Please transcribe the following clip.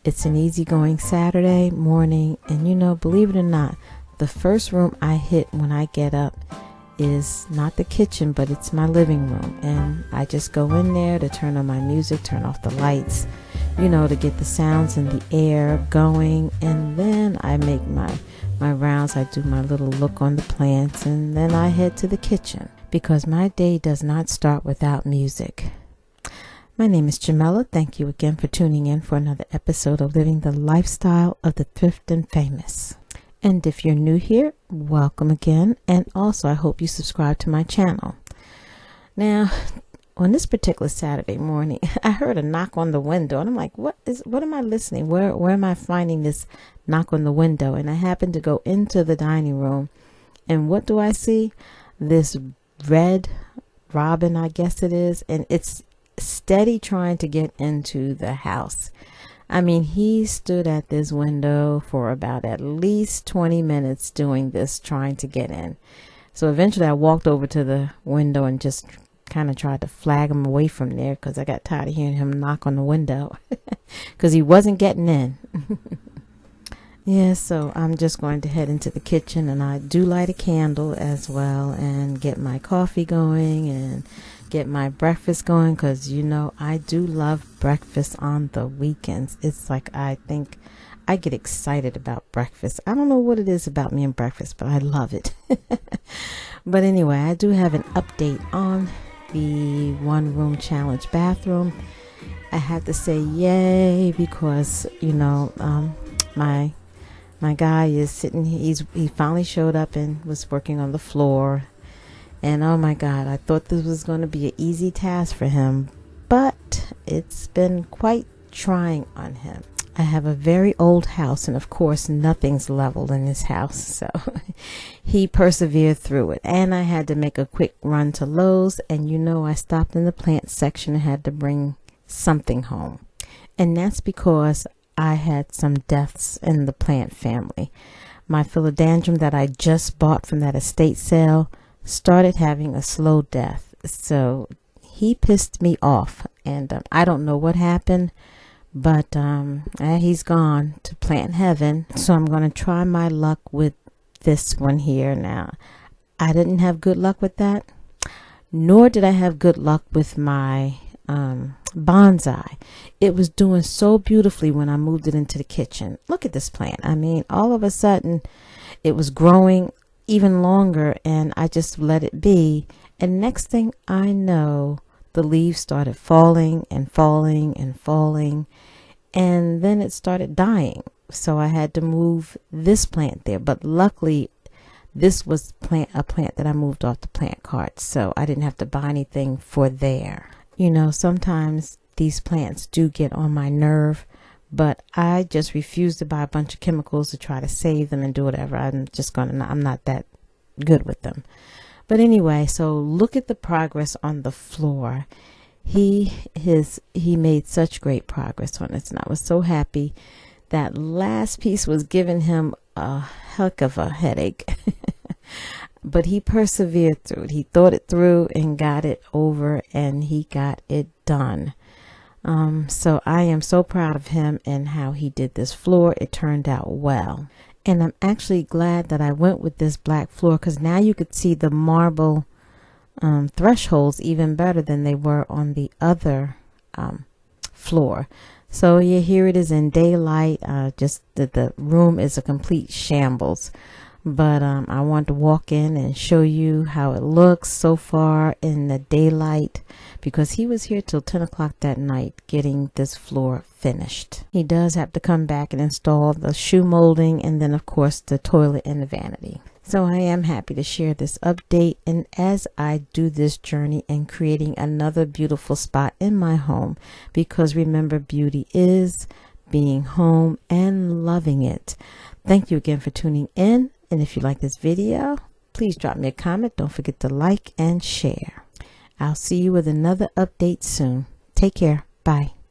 It's an easygoing Saturday morning, and you know, believe it or not, the first room I hit when I get up is not the kitchen, but it's my living room. And I just go in there to turn on my music, turn off the lights, you know, to get the sounds in the air going. And then I make my rounds. I do my little look on the plants, and then I head to the kitchen because my day does not start without music. My name is Jamela. Thank you again for tuning in for another episode of Living the Lifestyle of the Thrift and Famous. And if you're new here, welcome again. And also, I hope you subscribe to my channel. Now, on this particular Saturday morning, I heard a knock on the window, and I'm like, what am I listening? Where am I finding this knock on the window? And I happened to go into the dining room, and what do I see? This red robin, I guess it is, and it's steady trying to get into the house. I mean, he stood at this window for about at least 20 minutes doing this, trying to get in. So eventually I walked over to the window and just kind of tried to flag him away from there because I got tired of hearing him knock on the window because he wasn't getting in. Yeah, so I'm just going to head into the kitchen, and I do light a candle as well and get my coffee going and get my breakfast going because, you know, I do love breakfast on the weekends. It's like I think I get excited about breakfast. I don't know what it is about me and breakfast, but I love it. But anyway, I do have an update on the one-room challenge bathroom. I have to say yay because, you know, my guy is sitting, he finally showed up and was working on the floor. And oh my God, I thought this was going to be an easy task for him, but it's been quite trying on him. I have a very old house, and of course nothing's leveled in this house, so he persevered through it. And I had to make a quick run to Lowe's, and you know, I stopped in the plant section and had to bring something home. And that's because I had some deaths in the plant family. My philodendron that I just bought from that estate sale started having a slow death, so he pissed me off, and I don't know what happened, but he's gone to plant heaven. So I'm going to try my luck with this one here. Now, I didn't have good luck with that, nor did I have good luck with my bonsai. It was doing so beautifully when I moved it into the kitchen. Look at this plant. I mean, all of a sudden it was growing even longer, and I just let it be, and next thing I know, the leaves started falling and falling and falling, and then it started dying. So I had to move this plant there, but luckily this was a plant that I moved off the plant cart, so I didn't have to buy anything for there. You know, sometimes these plants do get on my nerve, but I just refuse to buy a bunch of chemicals to try to save them and do whatever. I'm not that good with them. But anyway, so look at the progress on the floor. He made such great progress on this, and I was so happy. That last piece was giving him a heck of a headache. But he persevered through it. He thought it through and got it over, and he got it done. So I am so proud of him and how he did this floor. It turned out well. And I'm actually glad that I went with this black floor because now you could see the marble thresholds even better than they were on the other floor. So yeah, here it is in daylight. Just the room is a complete shambles. But I want to walk in and show you how it looks so far in the daylight because he was here till 10 o'clock that night getting this floor finished. He does have to come back and install the shoe molding and then of course the toilet and the vanity. So I am happy to share this update, and as I do this journey in creating another beautiful spot in my home, because remember, beauty is being home and loving it. Thank you again for tuning in. And if you like this video, please drop me a comment. Don't forget to like and share. I'll see you with another update soon. Take care. Bye.